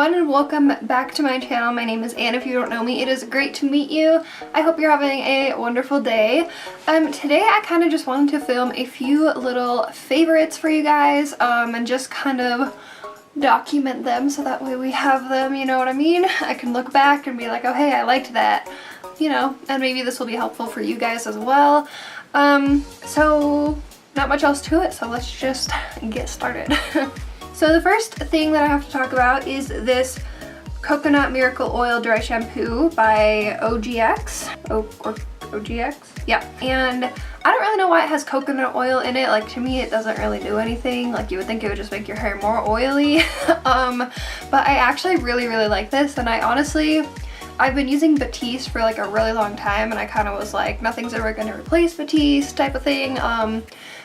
everyone, and welcome back to my channel. My name is Anne. If you don't know me, it is great to meet you. I hope you're having a wonderful day. Today I kind of just wanted to film a few little favorites for you guys and just kind of document them so that way we have them, you know what I mean? I can look back and be like, oh hey, I liked that, you know, and maybe this will be helpful for you guys as well. So not much else to it, so let's just get started. So the first thing that I have to talk about is this Coconut Miracle Oil Dry Shampoo by OGX. OGX? Yeah. And I don't really know why it has coconut oil in it. Like, to me it doesn't really do anything. Like, you would think it would just make your hair more oily. But I actually really like this, and I've been using Batiste for like a really long time, and I kind of was like, nothing's ever going to replace Batiste type of thing.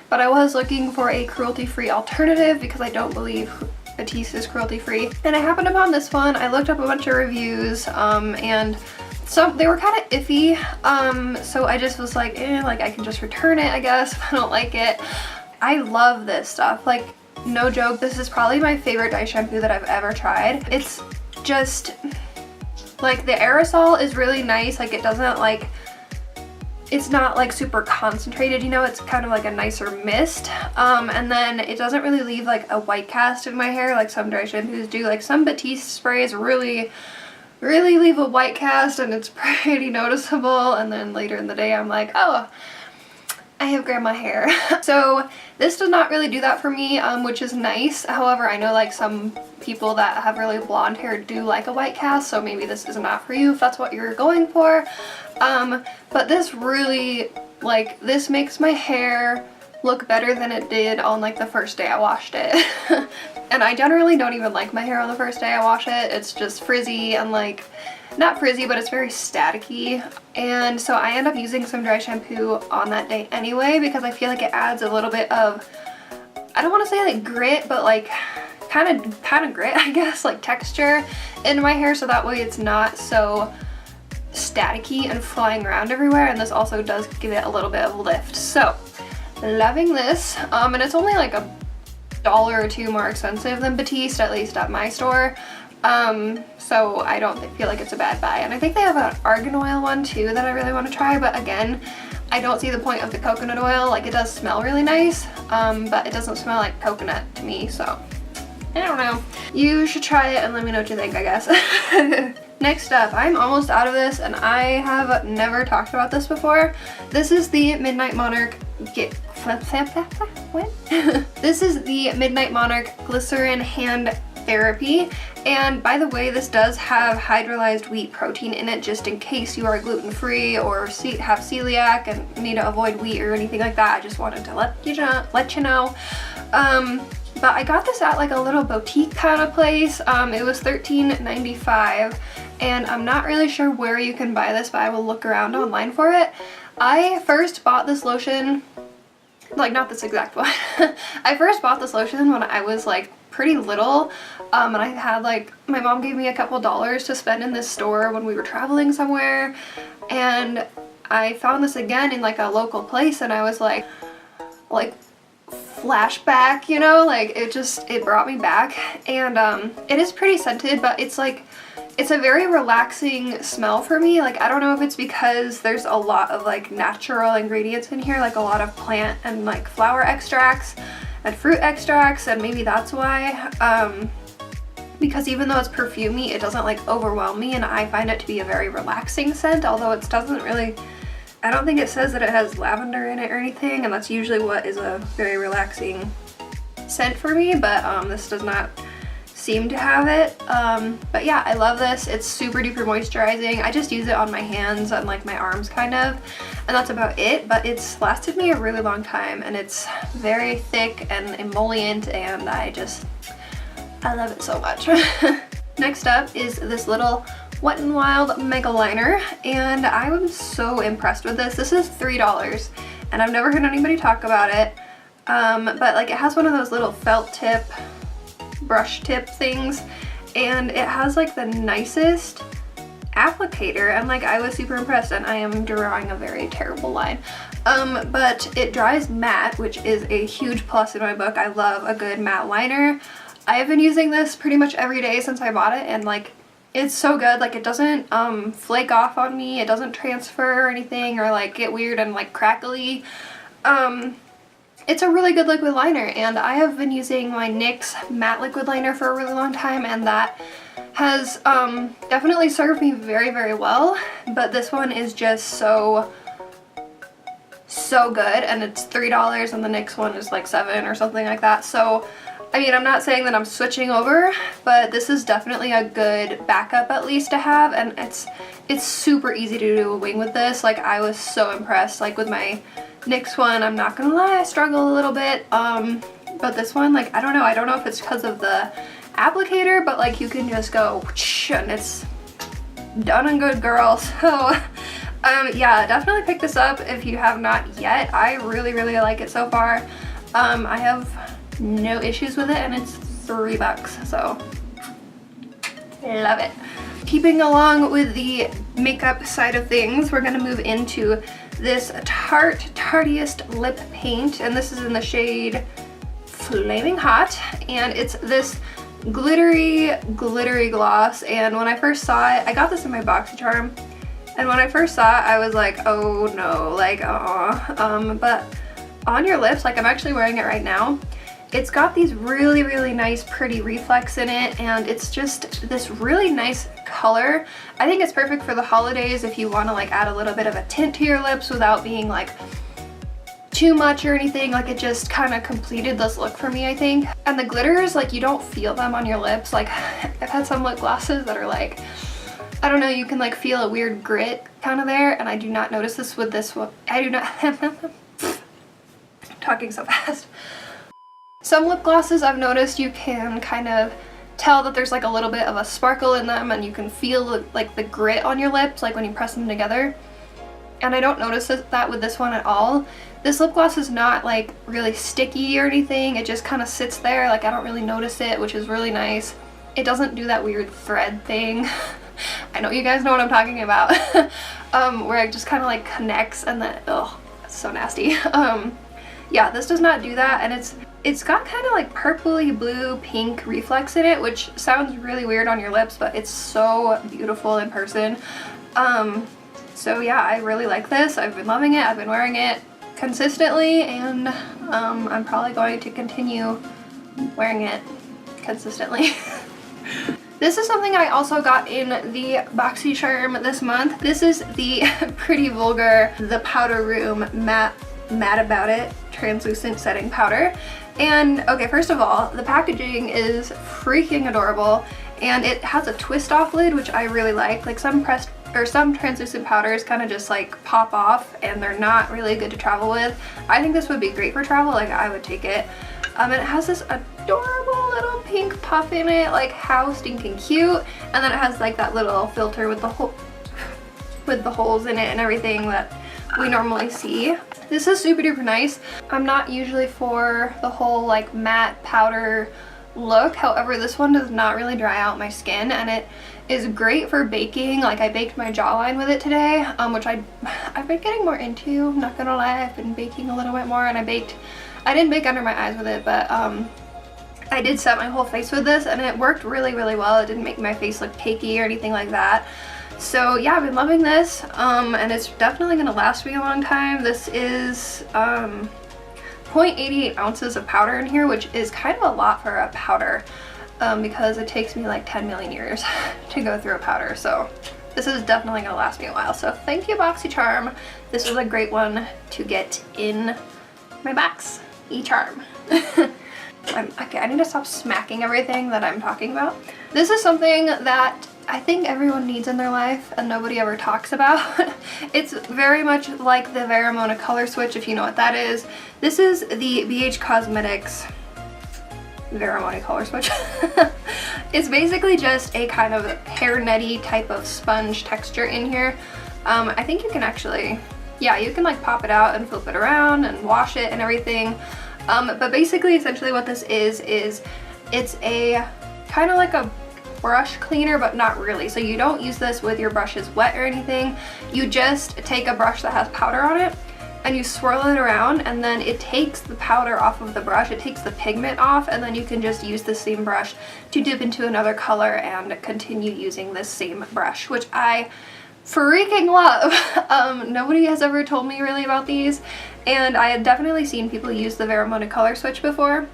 But I was looking for a cruelty-free alternative because I don't believe Batiste is cruelty-free. And I happened upon this one. I looked up a bunch of reviews and they were kind of iffy. So I just was like, like I can just return it, I guess, if I don't like it. I love this stuff. Like, no joke, this is probably my favorite dye shampoo that I've ever tried. It's just, like, the aerosol is really nice. Like, it doesn't like, it's not like super concentrated, you know, it's kind of like a nicer mist. And then it doesn't really leave like a white cast in my hair like some dry shampoos do. Like, some Batiste sprays really leave a white cast, and it's pretty noticeable, and then later in the day I'm like, oh, I have grandma hair. So this does not really do that for me, which is nice. However, I know like some people that have really blonde hair do like a white cast, so maybe this is not for you if that's what you're going for. But this really, like, this makes my hair look better than it did on like the first day I washed it. And I generally don't even like my hair on the first day I wash it. It's just frizzy and like, not frizzy, but it's very staticky. And so I end up using some dry shampoo on that day anyway, because I feel like it adds a little bit of, I don't want to say like grit, but like kind of grit, I guess, like texture in my hair, so that way it's not so staticky and flying around everywhere. And this also does give it a little bit of lift. So loving this, and it's only like $1 or $2 more expensive than Batiste, at least at my store. So I don't feel like it's a bad buy. And I think they have an argan oil one too that I really want to try, but again, I don't see the point of the coconut oil. Like, it does smell really nice, but it doesn't smell like coconut to me, so I don't know. You should try it and let me know what you think, I guess. Next up, I'm almost out of this, and I have never talked about this before. This is the Midnight Monarch This is the Midnight Monarch Glycerin Hand Therapy, and by the way, this does have hydrolyzed wheat protein in it, just in case you are gluten-free or have celiac and need to avoid wheat or anything like that. I just wanted to let you know. But I got this at like a little boutique kind of place. It was $13.95, and I'm not really sure where you can buy this, but I will look around online for it. I first bought this lotion, like, not this exact one. I first bought this lotion when I was like pretty little, and I had like, my mom gave me a couple dollars to spend in this store when we were traveling somewhere, and I found this again in like a local place, and I was like flashback, you know, like it brought me back. And it is pretty scented, but it's like, it's a very relaxing smell for me. Like, I don't know if it's because there's a lot of like natural ingredients in here, like a lot of plant and like flower extracts and fruit extracts, and maybe that's why. Because even though it's perfumey, it doesn't like overwhelm me, and I find it to be a very relaxing scent, although it doesn't really, I don't think it says that it has lavender in it or anything, and that's usually what is a very relaxing scent for me, but this does not seem to have it. But yeah, I love this. It's super duper moisturizing. I just use it on my hands and like my arms kind of, and that's about it, but it's lasted me a really long time, and it's very thick and emollient, and I love it so much. Next up is this little Wet n Wild Mega Liner, and I was so impressed with this. This is $3, and I've never heard anybody talk about it, but like, it has one of those little felt tip, brush tip things, and it has like the nicest applicator, and like, I was super impressed, and I am drawing a very terrible line. But it dries matte, which is a huge plus in my book. I love a good matte liner. I have been using this pretty much every day since I bought it, and like it's so good. Like it doesn't flake off on me, it doesn't transfer or anything or like get weird and like crackly. It's a really good liquid liner, and I have been using my NYX matte liquid liner for a really long time, and that has definitely served me very, very well. But this one is just so good, and it's $3 and the NYX one is like $7 or something like that. So I mean, I'm not saying that I'm switching over, but this is definitely a good backup at least to have, and it's super easy to do a wing with this. Like I was so impressed. Like with my NYX one, I'm not gonna lie, I struggle a little bit, but this one, like I don't know if it's because of the applicator, but like you can just go and it's done and good, girl. So yeah, definitely pick this up if you have not yet. I really like it so far. I have no issues with it, and it's $3, so love it. Keeping along with the makeup side of things, we're gonna move into this Tartiest lip paint, and this is in the shade Flaming Hot, and it's this glittery gloss. And when I first saw it, I got this in my BoxyCharm, and when I first saw it I was like, oh no, like but on your lips, like I'm actually wearing it right now, it's got these really nice pretty reflex in it, and it's just this really nice color. I think it's perfect for the holidays if you want to like add a little bit of a tint to your lips without being like too much or anything. Like it just kind of completed this look for me, I think. And the glitters, like you don't feel them on your lips. Like I've had some lip glosses that are like, I don't know, you can like feel a weird grit kind of there, and I do not notice this with this one. I do not talking so fast. Some lip glosses I've noticed you can kind of tell that there's like a little bit of a sparkle in them, and you can feel like the grit on your lips like when you press them together, and I don't notice that with this one at all. This lip gloss is not like really sticky or anything, it just kind of sits there, like I don't really notice it, which is really nice. It doesn't do that weird thread thing. I know you guys know what I'm talking about. Where it just kind of like connects and then, oh, that's so nasty. Yeah, this does not do that, and it's got kind of like purpley blue pink reflex in it, which sounds really weird on your lips, but it's so beautiful in person. So yeah, I really like this. I've been loving it. I've been wearing it consistently, and I'm probably going to continue wearing it consistently. This is something I also got in the BoxyCharm this month. This is the Pretty Vulgar The Powder Room Matte About It Translucent Setting Powder. And okay, first of all, the packaging is freaking adorable, and it has a twist off lid, which I really like. Like some translucent powders kind of just like pop off and they're not really good to travel with. I think this would be great for travel, like I would take it. And it has this adorable little pink puff in it, like how stinking cute. And then it has like that little filter with the holes in it and everything that we normally see. This is super duper nice. I'm not usually for the whole like matte powder look, however this one does not really dry out my skin, and it is great for baking. Like I baked my jawline with it today, which I've been getting more into, not gonna lie. I've been baking a little bit more, and I didn't bake under my eyes with it, but I did set my whole face with this, and it worked really well. It didn't make my face look cakey or anything like that. So yeah, I've been loving this, and it's definitely gonna last me a long time. This is 0.88 ounces of powder in here, which is kind of a lot for a powder, because it takes me like 10 million years to go through a powder. So this is definitely gonna last me a while. So thank you, BoxyCharm. This was a great one to get in my box. E-charm. Okay, I need to stop smacking everything that I'm talking about. This is something that I think everyone needs in their life and nobody ever talks about. It's very much like the Veramona Color Switch, if you know what that is. This is the BH Cosmetics Veramona Color Switch. It's basically just a kind of hairnetty type of sponge texture in here. I think you can actually, yeah, you can like pop it out and flip it around and wash it and everything. But basically, essentially what this is it's a kind of like a brush cleaner, but not really. So you don't use this with your brushes wet or anything. You just take a brush that has powder on it and you swirl it around, and then it takes the powder off of the brush, it takes the pigment off, and then you can just use the same brush to dip into another color and continue using this same brush, which I freaking love. Nobody has ever told me really about these, and I had definitely seen people use the Veramona color switch before,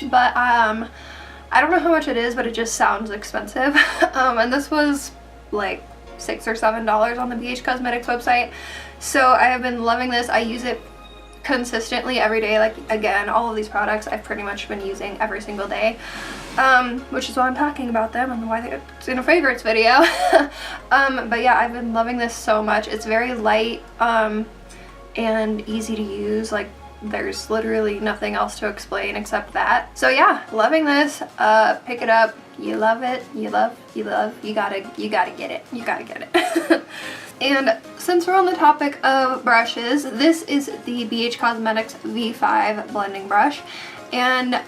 but I don't know how much it is, but it just sounds expensive. And this was like $6 or $7 on the BH Cosmetics website. So I have been loving this. I use it consistently every day. Like, again, all of these products I've pretty much been using every single day, which is why I'm talking about them and why it's in a favorites video. But yeah, I've been loving this so much. It's very light and easy to use. Like, there's literally nothing else to explain except that. So yeah, loving this. Pick it up. You love it. You gotta get it. You gotta get it. And since we're on the topic of brushes, this is the BH Cosmetics V5 blending brush. And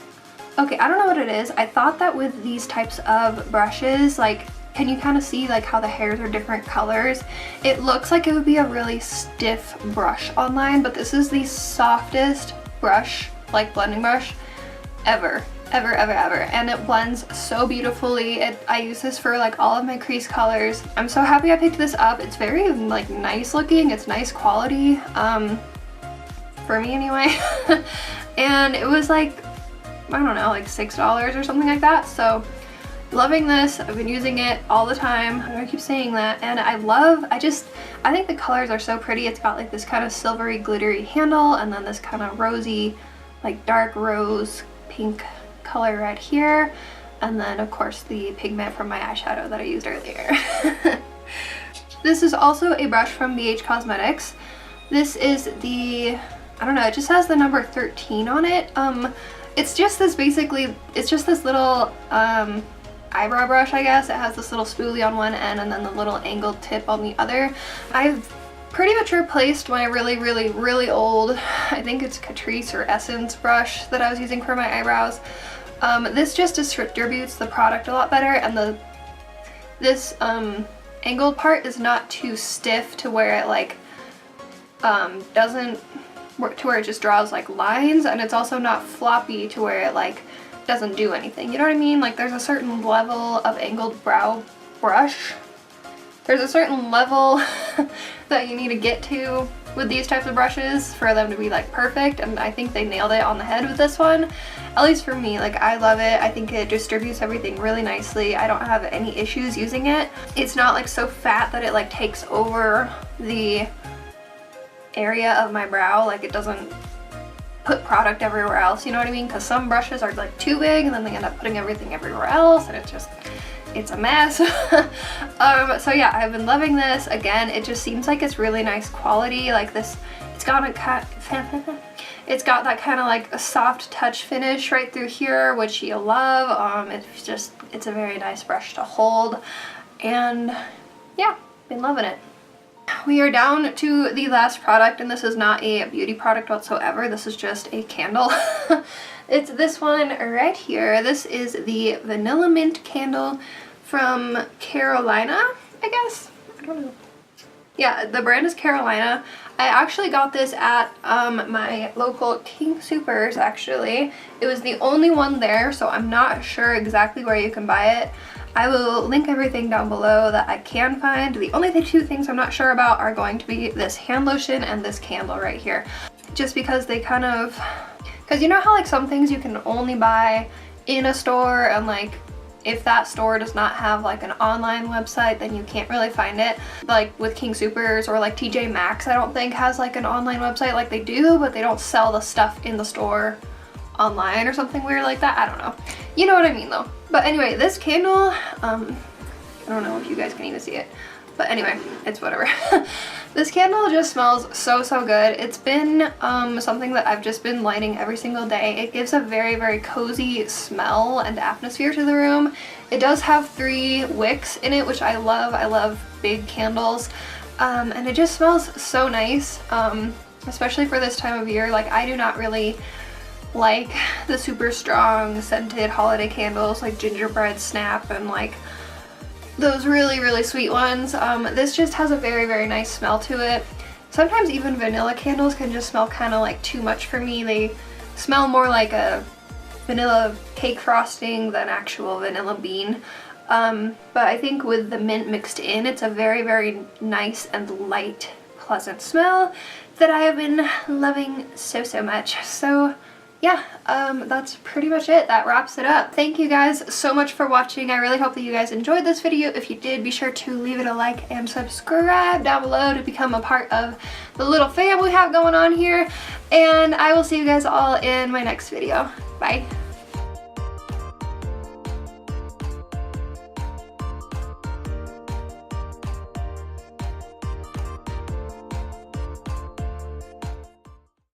okay, I don't know what it is. I thought that with these types of brushes, like, can you kind of see like how the hairs are different colors? It looks like it would be a really stiff brush online, but this is the softest brush, like blending brush, ever. And it blends so beautifully. I use this for like all of my crease colors. I'm so happy I picked this up. It's very like nice looking. It's nice quality, for me anyway. And it was like, I don't know, like $6 or something like that. So loving this. I've been using it all the time. I keep saying that. And I think the colors are so pretty. It's got like this kind of silvery glittery handle, and then this kind of rosy, like dark rose pink color right here, and then of course the pigment from my eyeshadow that I used earlier. This is also a brush from BH Cosmetics. This is the, I don't know, it just has the number 13 on it. It's just this little eyebrow brush, I guess. It has this little spoolie on one end and then the little angled tip on the other. I've pretty much replaced my really old, I think it's Catrice or Essence brush that I was using for my eyebrows. This just distributes the product a lot better, and this angled part is not too stiff to where it like doesn't work, to where it just draws like lines, and it's also not floppy to where it like doesn't do anything. You know what I mean? Like, there's a certain level of angled brow brush. There's a certain level that you need to get to with these types of brushes for them to be like perfect, and I think they nailed it on the head with this one. At least for me, like, I love it. I think it distributes everything really nicely. I don't have any issues using it. It's not like so fat that it like takes over the area of my brow. Like, it doesn't put product everywhere else, you know what I mean? Because some brushes are like too big and then they end up putting everything everywhere else, and it's a mess. So yeah, I've been loving this. Again, it just seems like it's really nice quality. Like this, it's got that kind of like a soft touch finish right through here, which you love. It's a very nice brush to hold, and yeah, been loving it. We are down to the last product, and this is not a beauty product whatsoever. This is just a candle. It's this one right here. This is the Vanilla Mint candle from Carolina, I guess. I don't know. Yeah, the brand is Carolina. I actually got this at my local King Soopers, actually. It was the only one there, so I'm not sure exactly where you can buy it. I will link everything down below that I can find. The only two things I'm not sure about are going to be this hand lotion and this candle right here. Just because they kind of, because you know how like some things you can only buy in a store, and like if that store does not have like an online website, then you can't really find it. Like with King Soopers or like TJ Maxx, I don't think has like an online website. Like they do, but they don't sell the stuff in the store online or something weird like that. I don't know. You know what I mean though. But anyway, this candle, I don't know if you guys can even see it, but anyway, it's whatever. This candle just smells so good. It's been something that I've just been lighting every single day. It gives a very cozy smell and atmosphere to the room. It does have 3 wicks in it, which I love. I love big candles, and it just smells so nice, especially for this time of year. Like, I do not really like the super strong scented holiday candles like gingerbread snap and like those really sweet ones. This just has a very nice smell to it. Sometimes even vanilla candles can just smell kind of like too much for me. They smell more like a vanilla cake frosting than actual vanilla bean. But I think with the mint mixed in, it's a very, very nice and light, pleasant smell that I have been loving so, so much. So yeah, that's pretty much it. That wraps it up. Thank you guys so much for watching. I really hope that you guys enjoyed this video. If you did, be sure to leave it a like and subscribe down below to become a part of the little fam we have going on here. And I will see you guys all in my next video. Bye.